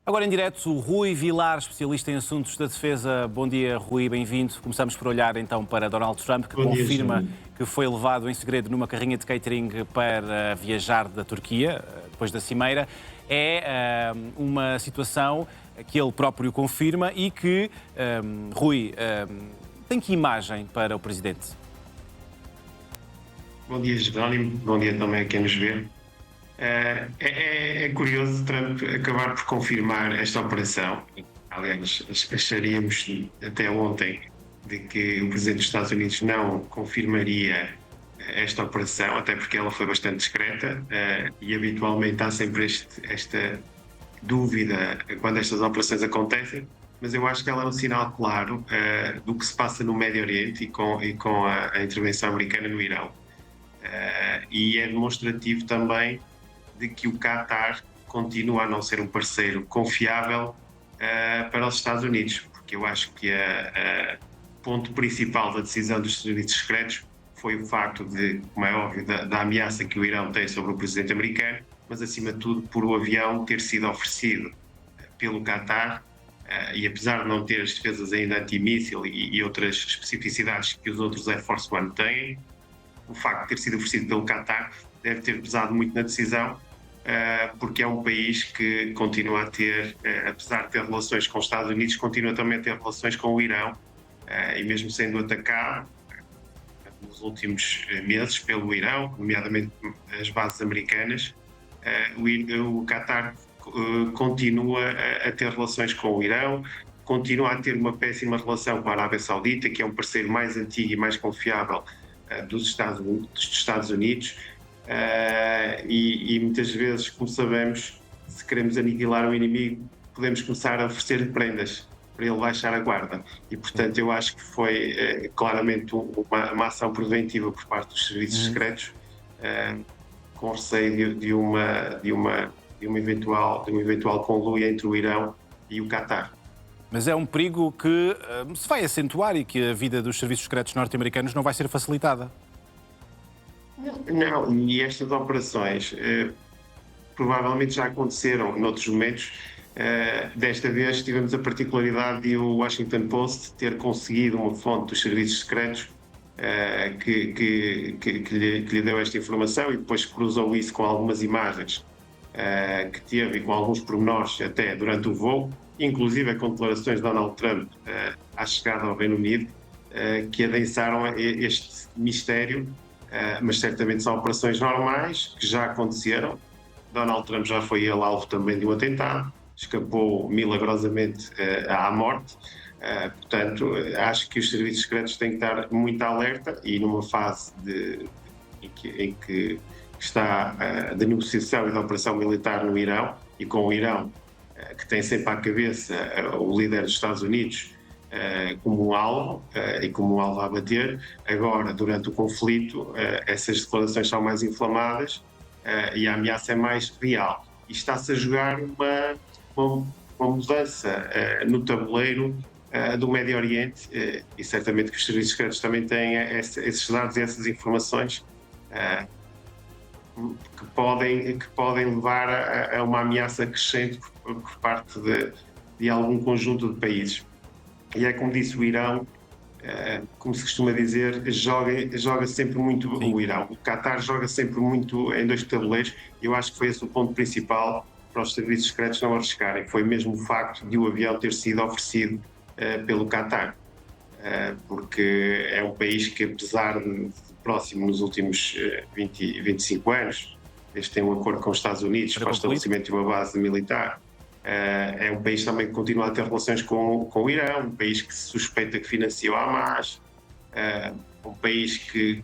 Agora em direto, o Rui Vilar, especialista em assuntos da defesa. Bom dia, Rui, bem-vindo. Começamos por olhar então para Donald Trump, que Bom dia, confirma João. que foi levado em segredo numa carrinha de catering para viajar da Turquia, depois da cimeira. É uma situação que ele próprio confirma e que, Rui, tem que imagem para o Presidente? Bom dia, Jerónimo. Bom dia também a quem nos vê. É curioso Trump acabar por confirmar esta operação. Aliás, acharíamos até ontem de que o Presidente dos Estados Unidos não confirmaria esta operação, até porque ela foi bastante discreta e habitualmente há sempre esta dúvida quando estas operações acontecem, mas eu acho que ela é um sinal claro do que se passa no Médio Oriente e com a intervenção americana no Irão. E é demonstrativo também de que o Qatar continua a não ser um parceiro confiável para os Estados Unidos, porque eu acho que o ponto principal da decisão dos serviços secretos foi o facto de, como é óbvio, da ameaça que o Irão tem sobre o presidente americano, mas acima de tudo por o avião ter sido oferecido pelo Qatar, e apesar de não ter as defesas ainda antimíssil e outras especificidades que os outros Air Force One têm, o facto de ter sido oferecido pelo Qatar deve ter pesado muito na decisão, porque é um país que continua a ter, apesar de ter relações com os Estados Unidos, continua também a ter relações com o Irão, e mesmo sendo atacado nos últimos meses pelo Irão, nomeadamente as bases americanas, o Qatar continua a ter relações com o Irão, continua a ter uma péssima relação com a Arábia Saudita, que é um parceiro mais antigo e mais confiável dos Estados Unidos, e muitas vezes, como sabemos, se queremos aniquilar um inimigo, podemos começar a oferecer prendas para ele baixar a guarda. E, portanto, eu acho que foi claramente uma ação preventiva por parte dos serviços secretos, com receio de um eventual conluio entre o Irão e o Qatar. Mas é um perigo que se vai acentuar e que a vida dos serviços secretos norte-americanos não vai ser facilitada. Não, e estas operações provavelmente já aconteceram noutros momentos. Desta vez tivemos a particularidade de o Washington Post ter conseguido uma fonte dos serviços secretos que lhe deu esta informação e depois cruzou isso com algumas imagens que teve e com alguns pormenores até durante o voo, inclusive com declarações de Donald Trump à chegada ao Reino Unido, que adensaram este mistério, mas certamente são operações normais que já aconteceram. Donald Trump já foi ele alvo também de um atentado, escapou milagrosamente à morte. Portanto, acho que os serviços secretos têm que estar muito alerta e numa fase em que está de negociação e de operação militar no Irão, e com o Irão, que tem sempre à cabeça o líder dos Estados Unidos como um alvo e como um alvo a bater. Agora, durante o conflito, essas declarações são mais inflamadas e a ameaça é mais real. E está-se a jogar uma mudança no tabuleiro do Médio Oriente, e certamente que os serviços secretos também têm esses dados e essas informações que podem levar a uma ameaça crescente por parte de algum conjunto de países. E é como disse o Irão, como se costuma dizer, joga sempre muito. Sim. O Irão. O Qatar joga sempre muito em dois tabuleiros, e eu acho que foi esse o ponto principal para os serviços secretos não arriscarem. Foi mesmo o facto de o avião ter sido oferecido pelo Qatar, porque é um país que, apesar de próximo nos últimos 25 anos, desde que tem um acordo com os Estados Unidos para o estabelecimento de uma base militar, é um país também que continua a ter relações com o Irão, um país que se suspeita que financia o Hamas, um país que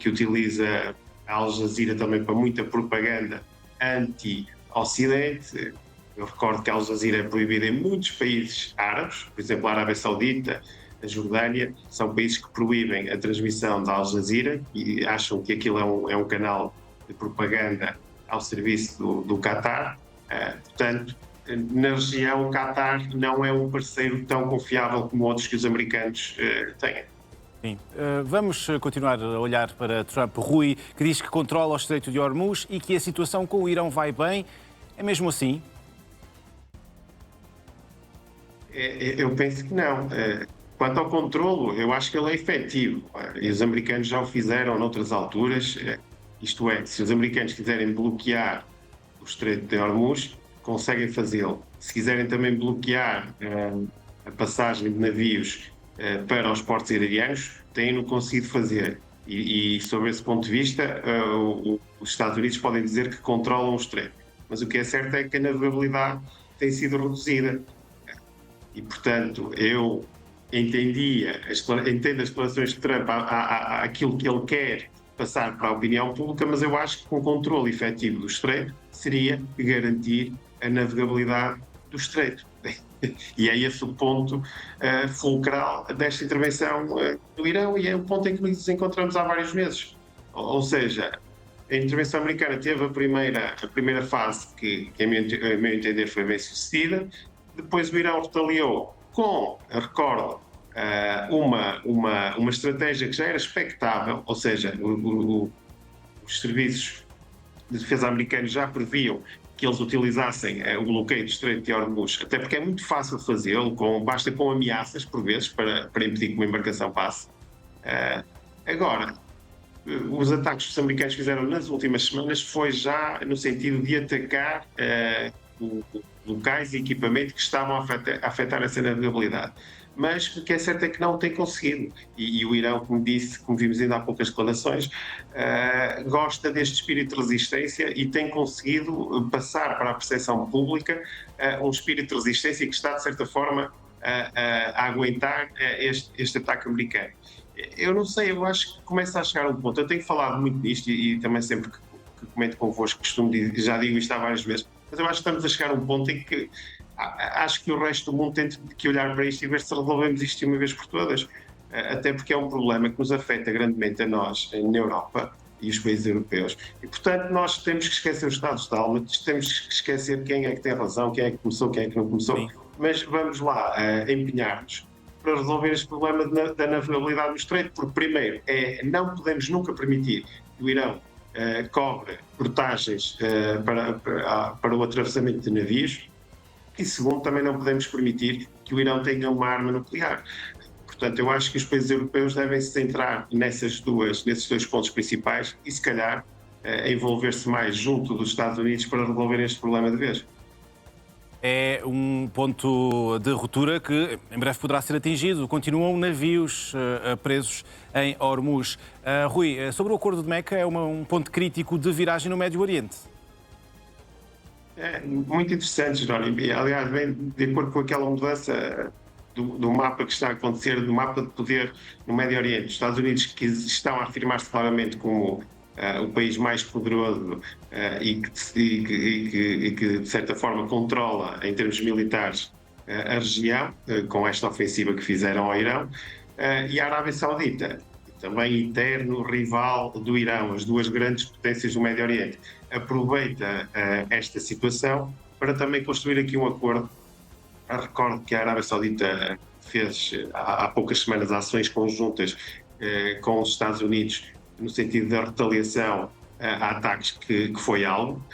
utiliza a Al Jazeera também para muita propaganda anti-Ocidente. Eu recordo que a Al Jazeera é proibida em muitos países árabes, por exemplo, a Arábia Saudita, a Jordânia, são países que proíbem a transmissão da Al Jazeera e acham que aquilo é um canal de propaganda ao serviço do Qatar. Portanto, na região, o Qatar não é um parceiro tão confiável como outros que os americanos têm. Sim. Vamos continuar a olhar para Trump. Rui, que diz que controla o Estreito de Hormuz e que a situação com o Irão vai bem. É mesmo assim? Eu penso que não. Quanto ao controlo, eu acho que ele é efetivo. E os americanos já o fizeram noutras alturas. Isto é, se os americanos quiserem bloquear o Estreito de Hormuz, conseguem fazê-lo. Se quiserem também bloquear a passagem de navios para os portos iranianos, têm-no conseguido fazer. E sob esse ponto de vista, os Estados Unidos podem dizer que controlam o Estreito. Mas o que é certo é que a navegabilidade tem sido reduzida. E, portanto, eu entendo as declarações de Trump aquilo que ele quer passar para a opinião pública, mas eu acho que um controle efetivo do Estreito seria garantir a navegabilidade do Estreito. E é esse o ponto fulcral desta intervenção do Irão, e é o ponto em que nos encontramos há vários meses. Ou seja, a intervenção americana teve a primeira fase que a meu entender, foi bem sucedida. Depois o Irão retaliou com, recordo, uma estratégia que já era expectável, ou seja, os serviços de defesa americanos já previam que eles utilizassem o bloqueio do Estreito de Hormuz, até porque é muito fácil fazê-lo, basta com ameaças, por vezes, para impedir que uma embarcação passe. Agora, os ataques que os americanos fizeram nas últimas semanas foi já no sentido de atacar locais e equipamento que estavam a afetar essa navegabilidade. Mas o que é certo é que não tem conseguido. E o Irão, como disse, como vimos ainda há poucas declarações, gosta deste espírito de resistência e tem conseguido passar para a percepção pública um espírito de resistência que está, de certa forma, a aguentar este ataque americano. Eu não sei, eu acho que começa a chegar a um ponto. Eu tenho falado muito disto e também sempre que comento convosco, costumo dizer, já digo isto há várias vezes, mas eu acho que estamos a chegar a um ponto em que acho que o resto do mundo tem que olhar para isto e ver se resolvemos isto de uma vez por todas. Até porque é um problema que nos afeta grandemente a nós, na Europa e os países europeus. E, portanto, nós temos que esquecer os estados de alma, temos que esquecer quem é que tem razão, quem é que começou, quem é que não começou. Sim. Mas vamos lá empenhar-nos para resolver este problema da navegabilidade no Estreito, porque, primeiro, não podemos nunca permitir que o Irão cobre portagens para o atravessamento de navios, e, segundo, também não podemos permitir que o Irão tenha uma arma nuclear. Portanto, eu acho que os países europeus devem se centrar nesses dois pontos principais e, se calhar, envolver-se mais junto dos Estados Unidos para resolver este problema de vez. É um ponto de ruptura que em breve poderá ser atingido. Continuam navios presos em Hormuz. Rui, sobre o Acordo de Meca, é um ponto crítico de viragem no Médio Oriente. É muito interessante, Johnny. Aliás, vem de acordo com aquela mudança do mapa que está a acontecer, do mapa de poder no Médio Oriente. Os Estados Unidos que estão a afirmar-se claramente como o país mais poderoso e que, de certa forma, controla, em termos militares, a região, com esta ofensiva que fizeram ao Irão, e a Arábia Saudita, também eterno rival do Irão, as duas grandes potências do Médio Oriente, aproveita esta situação para também construir aqui um acordo. Recordo que a Arábia Saudita fez há poucas semanas ações conjuntas com os Estados Unidos no sentido da retaliação a ataques que foi alvo.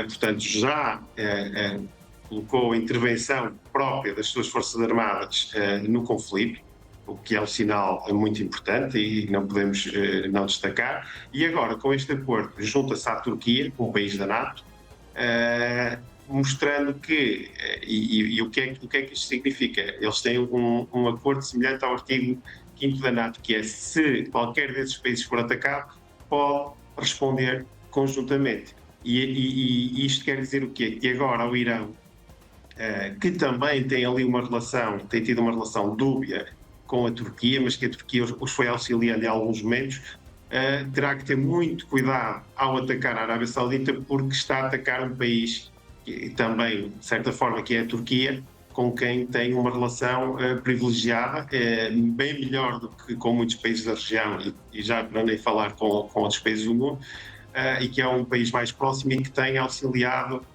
Portanto, já colocou a intervenção própria das suas Forças Armadas no conflito, o que é um sinal muito importante e não podemos não destacar. E agora, com este acordo, junta-se à Turquia, um país da NATO, mostrando que, o que é que isto significa? Eles têm um acordo semelhante ao artigo 5º da NATO, que é: se qualquer desses países for atacado, pode responder conjuntamente. E isto quer dizer o quê? Que agora o Irão, que também tem ali tem tido uma relação dúbia com a Turquia, mas que a Turquia os foi auxiliando em alguns momentos, terá que ter muito cuidado ao atacar a Arábia Saudita, porque está a atacar um país que, também, de certa forma, que é a Turquia, com quem tem uma relação privilegiada, bem melhor do que com muitos países da região, e já para nem falar com outros países do mundo, e que é um país mais próximo e que tem auxiliado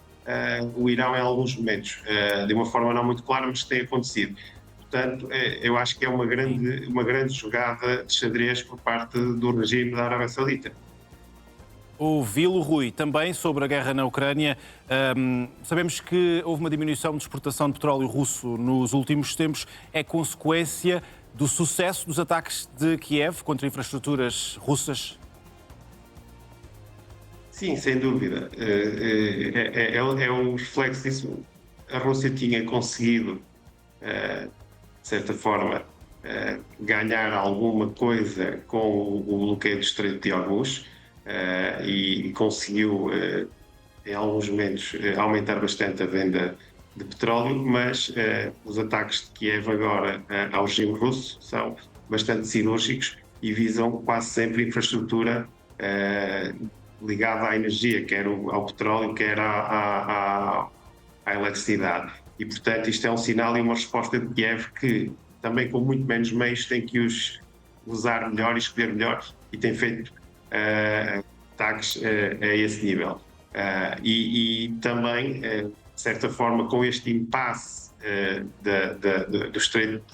o Irão em alguns momentos, de uma forma não muito clara, mas tem acontecido. Portanto, eu acho que é uma grande jogada de xadrez por parte do regime da Arábia Saudita. ouvi-lo, Rui, também sobre a guerra na Ucrânia. Sabemos que houve uma diminuição de exportação de petróleo russo nos últimos tempos. É consequência do sucesso dos ataques de Kiev contra infraestruturas russas? Sim, sem dúvida. É um reflexo disso. A Rússia tinha conseguido, de certa forma, ganhar alguma coisa com o bloqueio do Estreito de Hormuz e conseguiu, em alguns momentos, aumentar bastante a venda de petróleo, mas os ataques de Kiev agora ao regime russo são bastante cirúrgicos e visam quase sempre infraestrutura ligada à energia, quer ao petróleo, quer à eletricidade. E, portanto, isto é um sinal e uma resposta de Kiev que, também com muito menos meios, tem que os usar melhor e escolher melhor e tem feito ataques a esse nível. E também, de certa forma, com este impasse do Estreito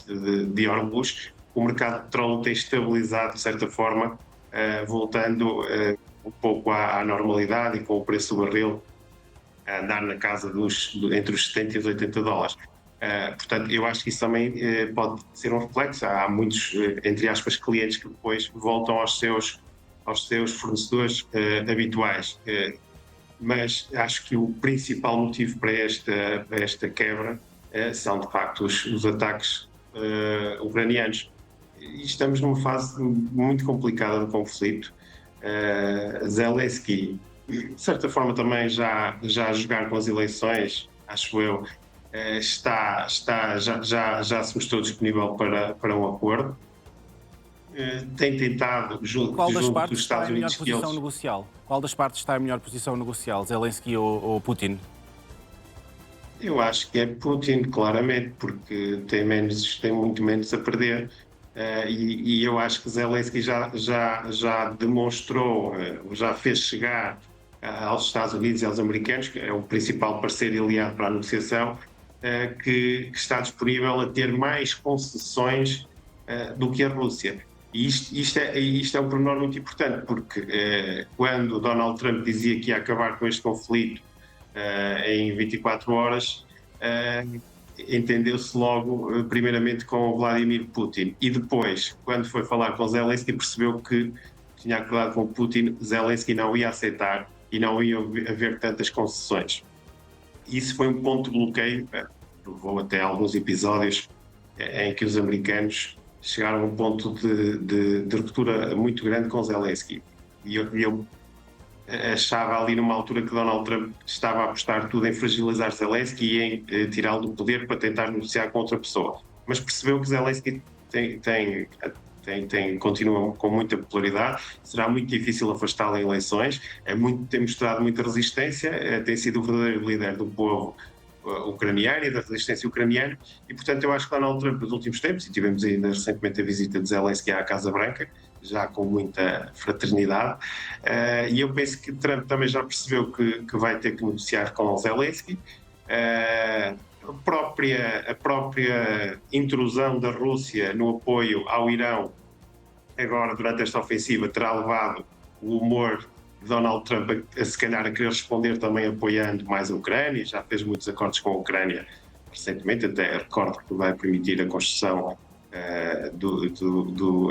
de Hormuz, o mercado de petróleo tem estabilizado, de certa forma, voltando um pouco à normalidade e com o preço do barril a andar na casa entre os 70 e os 80 dólares. Portanto, eu acho que isso também pode ser um reflexo. Há muitos, entre aspas, clientes que depois voltam aos seus fornecedores habituais. Mas acho que o principal motivo para esta quebra são, de facto, os ataques ucranianos. E estamos numa fase muito complicada do conflito. Zelensky, de certa forma, também já a jogar com as eleições, acho eu, já se mostrou disponível para um acordo. Tem tentado, junto dos Estados Unidos, Qual das partes está em melhor posição negocial, Zelensky ou Putin? Eu acho que é Putin, claramente, porque tem muito menos a perder. E eu acho que Zelensky já demonstrou, já fez chegar aos Estados Unidos e aos americanos, que é o principal parceiro e aliado para a negociação, que está disponível a ter mais concessões do que a Rússia. E isto é um pormenor muito importante, porque quando Donald Trump dizia que ia acabar com este conflito em 24 horas, entendeu-se logo, primeiramente, com o Vladimir Putin. E depois, quando foi falar com Zelensky, percebeu que tinha acordado com Putin, Zelensky não ia aceitar e não ia haver tantas concessões. Isso foi um ponto de bloqueio, levou até alguns episódios em que os americanos chegaram a um ponto de ruptura muito grande com Zelensky. E eu achava ali numa altura que Donald Trump estava a apostar tudo em fragilizar Zelensky e em tirá-lo do poder para tentar negociar com outra pessoa. Mas percebeu que Zelensky continua com muita popularidade, será muito difícil afastá-lo em eleições, tem mostrado muita resistência, tem sido o verdadeiro líder do povo ucraniano e da resistência ucraniana, e portanto eu acho que Donald Trump nos últimos tempos, e tivemos ainda recentemente a visita de Zelensky à Casa Branca, já com muita fraternidade, e eu penso que Trump também já percebeu que vai ter que negociar com Zelensky. A própria intrusão da Rússia no apoio ao Irão agora durante esta ofensiva terá levado o humor de Donald Trump a se calhar a querer responder também apoiando mais a Ucrânia, já fez muitos acordos com a Ucrânia recentemente, até recordo que vai permitir a construção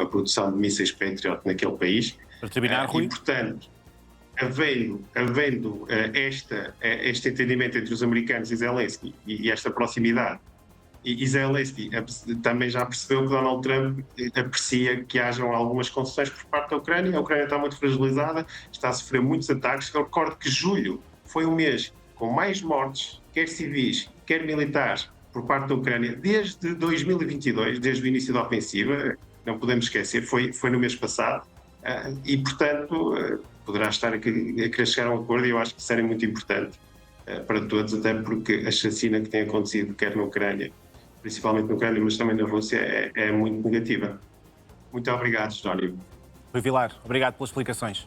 a produção de mísseis Patriot naquele país. Para terminar, Rui. E, portanto, havendo este entendimento entre os americanos e Zelensky e esta proximidade, e Zelensky também já percebeu que Donald Trump aprecia que hajam algumas concessões por parte da Ucrânia. A Ucrânia está muito fragilizada, está a sofrer muitos ataques. Eu recordo que julho foi um mês com mais mortes, quer civis, quer militares, por parte da Ucrânia desde 2022, desde o início da ofensiva. Não podemos esquecer, foi no mês passado. E, portanto, poderá estar a querer chegar a um acordo, e eu acho que isso era muito importante para todos, até porque a chacina que tem acontecido, quer na Ucrânia, principalmente na Ucrânia, mas também na Rússia, é muito negativa. Muito obrigado, Jerónimo. Rui Vilar, obrigado pelas explicações.